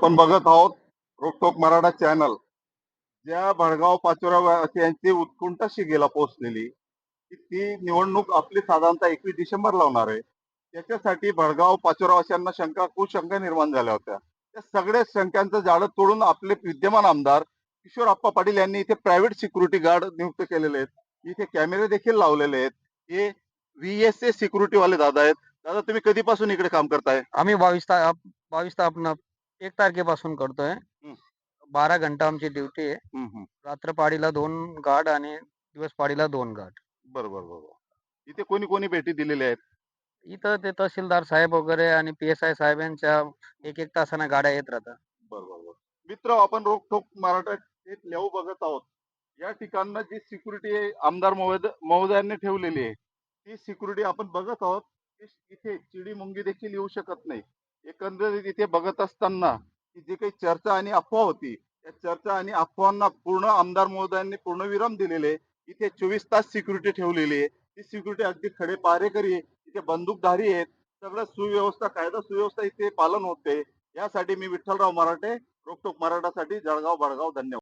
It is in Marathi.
आपण बघत आहोत रोकटोक मराठा चॅनल. ज्या भडगाव पाचोरावासियांची उत्कंठाशी गेला पोहोचलेली की ती निवडणूक आपली साधारणतः 21 डिसेंबरला होणार आहे. त्याच्यासाठी भडगाव पाचोरावासियांना कुशंका निर्माण झाल्या होत्या. त्या सगळ्या शंकांचं जाळं तोडून आपले विद्यमान आमदार किशोर आप्पा पाटील यांनी इथे प्रायव्हेट सिक्युरिटी गार्ड नियुक्त केलेले आहेत. इथे कॅमेरे देखील लावलेले आहेत. हे VSA सिक्युरिटी वाले दादा आहेत. दादा, तुम्ही कधीपासून इकडे काम करताय? आम्ही 1 तारखेपासून करतोय. 12 घंटा आमची ड्युटी आहे. रात्रपाळीला 2 गार्ड आणि दिवसपाळीला 2 गार्ड. बरोबर बरोबर. इथे कोणी कोणी भेटी दिलेल्या आहेत? इथं ते तहसीलदार साहेब वगैरे आणि PSI साहेब यांच्या 1-1 तासाने गाड्या येत राहतात. बरोबर. मित्र, आपण रोकठोक मराठा एक लेव बघत आहोत. या ठिकाणं जी सिक्युरिटी आमदार महोदयांनी ठेवलेली आहे, ती सिक्युरिटी आपण बघत आहोत. इथे चिडी मुंगी देखील येऊ शकत नाही. एकंदरीत इथे बघत असताना की जी काही चर्चा आणि अफवा होती, त्या चर्चा आणि अफवांना पूर्ण आमदार महोदयांनी पूर्णविराम दिलेले आहे. इथे 24 तास सिक्युरिटी ठेवलेली आहे. ती सिक्युरिटी अगदी खडे पहारेकरी आहे. इथे बंदूकधारी आहेत. सगळं सुव्यवस्था, कायदा सुव्यवस्था इथे पालन होते. यासाठी मी विठ्ठलराव मराठे, रोकटोक मराठासाठी जळगाव, बडगाव. धन्यवाद.